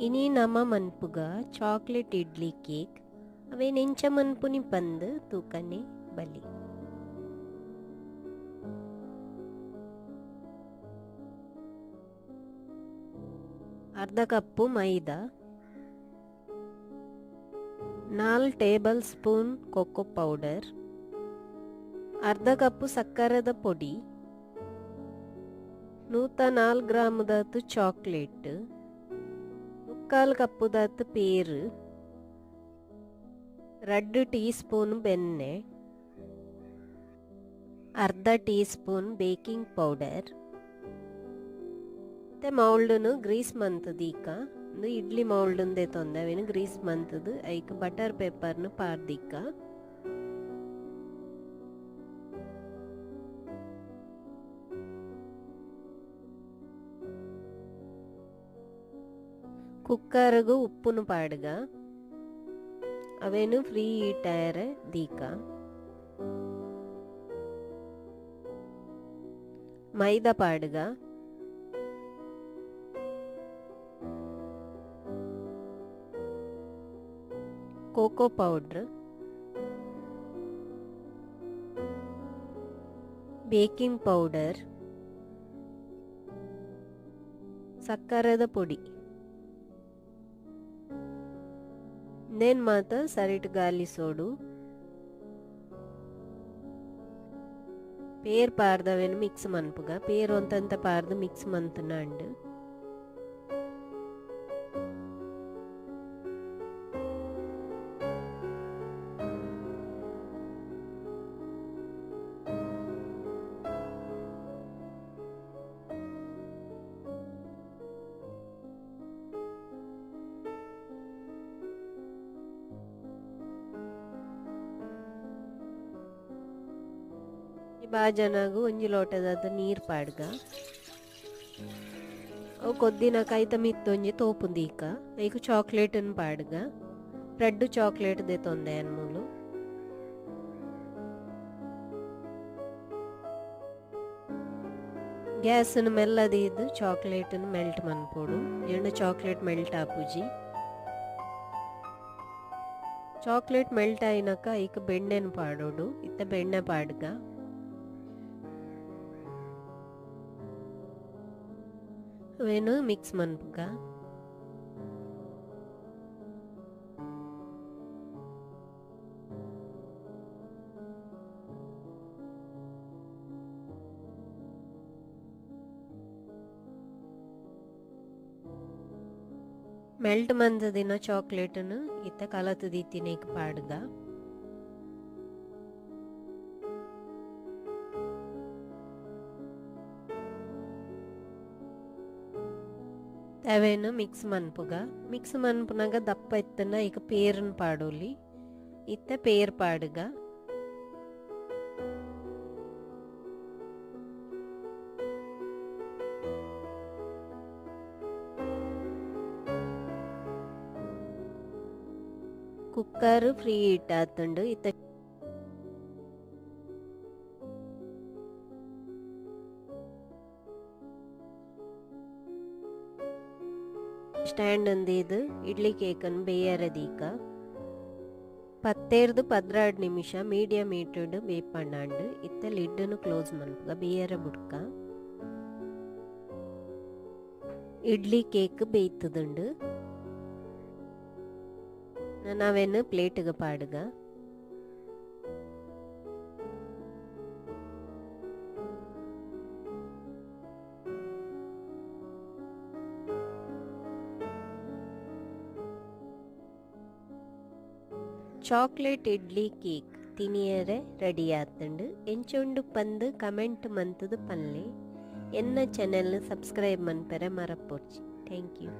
ಇನಿ ನಮ ಮನ್ಪುಗ chocolate idli cake ಅವೇ ನೆಂಚ ಮನ್ಪುನಿ ಪಂದ್ ತೂಕನೆ ಬಲಿ. ಅರ್ಧ ಕಪ್ಪು ಮೈದಾ, 4 ಟೇಬಲ್ ಸ್ಪೂನ್ ಕೊಕೊ ಪೌಡರ್, ಅರ್ಧ ಕಪ್ಪು ಸಕ್ಕರದ ಪೊಡಿ, 104 ಗ್ರಾಮದತ್ತು ಚಾಕ್ಲೇಟ್, 3/4 ಕಪ್ಪುದತ್ತು ಪೇರು, 2 ಟೀ ಸ್ಪೂನ್ ಬೆಣ್ಣೆ, ಅರ್ಧ ಟೀ ಸ್ಪೂನ್ ಬೇಕಿಂಗ್ ಪೌಡರ್. ಮತ್ತೆ ಮೌಲ್ಡ್ನು ಗ್ರೀಸ್ ಮಂತದೀಕ ಒಂದು ಇಡ್ಲಿ ಮೌಲ್ಡ್ ತೊಂದವೇನು ಗ್ರೀಸ್ ಮಂತದು ಐಕ್ ಬಟರ್ ಪೇಪರ್ನು ಪಾರ್ದಿಕ್ಕ. ಕುಕ್ಕರ್ಗು ಉಪ್ಪುನು ಪಾಡ್ಗ ಅವೇನು ಫ್ರೀ ಹೀಟರ್ ದೀಕ. ಮೈದಾ ಪಾಡ್ಗ, ಕೋಕೋ ಪೌಡ್ರ್, ಬೇಕಿಂಗ್ ಪೌಡರ್, ಸಕ್ಕರದ ಪೊಡಿ ನೇನ್ ಮಾತ ಸರಿಟ್ ಗಾಲಿ ಸೋಡು ಪೇರ್ ಪಾರ್ದವೇನು ಮಿಕ್ಸ್ ಮನ್ಪುಗ ಪೇರ್ ಒಂತಂತ ಪಾರ್ದು ಮಿಕ್ಸ್ ಮಂತನ ಅಂಡ್ ಬಾಜನಾಗು ಒಂಜಿ ಲೋಟದ ನೀರು ಪಾಡ್ಗ ಅವು ಕೊದ್ದಿನ ಕೈತ ಮಿತ್ತೊಂಜಿ ತೋಪುಂದೀಕ ಐಕು ಚಾಕ್ಲೇಟನ್ ಪಾಡ್ಗ ರೆಡ್ ಚಾಕ್ಲೇಟ್ ದೆ ತೊಂದೆ ಅನ್ಮೂಲು. ಗ್ಯಾಸನ್ನು ಮೆಲ್ಲದಿದ್ದು ಚಾಕ್ಲೇಟನ್ನು ಮೆಲ್ಟ್ ಮನ್ಪೋಡು ಎಂಡು ಚಾಕ್ಲೇಟ್ ಮೆಲ್ಟ್ ಆಪುಜಿ. ಚಾಕ್ಲೇಟ್ ಮೆಲ್ಟ್ ಆಯ್ನಕ ಐಕ ಬೆಣ್ಣೆನ್ ಪಾಡೋಡು ಇತ್ತ ಬೆಣ್ಣೆ ಪಾಡ್ಗ ಅವೇನು ಮಿಕ್ಸ್ ಮನ್ಪುಗ. ಮೆಲ್ಟ್ ಮಂದದಿನ ಚಾಕ್ಲೇಟನ್ನು ಇತ್ತ ಕಲತು ದೀತಿನೇಕ್ ಪಾಡ್ಗ. ಅವೇನು ಮಿಕ್ಸ್ ಮನ್ಪುಗ ಮಿಕ್ಸ್ ಮನ್ಪುನಾಗ ದಪ್ಪ ಇತ್ತನ ಈಗ ಪೇರನ್ ಪಾಡೋಲಿ ಇತ್ತ ಪೇರ್ ಪಾಡ್ಗ. ಕುಕ್ಕರ್ ಫ್ರೀ ಹೀಟ್ ಆತುಂಡು ಇತ್ತ ಸ್ಟ್ಯಾಂಡ್ ಅಂದಿದ್ದು ಇಡ್ಲಿ ಕೇಕನ್ನು ಬೇಯರದೀಕ 10-12 ನಿಮಿಷ ಮೀಡಿಯಂ ಹೀಟಡ್ ಬೇಪಣ್ಣಾಂಡು ಇತ್ತ ಲಿಡ್ಡನ್ನು ಕ್ಲೋಸ್ ಮನ್ಪುಗ ಬೇಯರ ಬುಡ್ಕ ಇಡ್ಲಿ ಕೇಕ್ ಬೇಯ್ತದುಂಡು. ನಾವೇನು ಪ್ಲೇಟ್ಗೆ ಪಾಡ್ಗ ಚಾಕ್ಲೇಟ್ ಇಡ್ಲಿ ಕೇಕ್ ತಿನಿಯರೆ ರೆಡಿ ಆತುಂಡು. ಎಂಚೊಂಡು ಪಂದ್ ಕಮೆಂಟ್ ಮಂತದು ಪನ್ಲೆ ಎನ್ನ ಚಾನೆಲ್ ಸಬ್ಸ್ಕ್ರೈಬ್ ಮನ್ಪೆರೆ ಮರಪೊರ್ಚಿ. Thank you.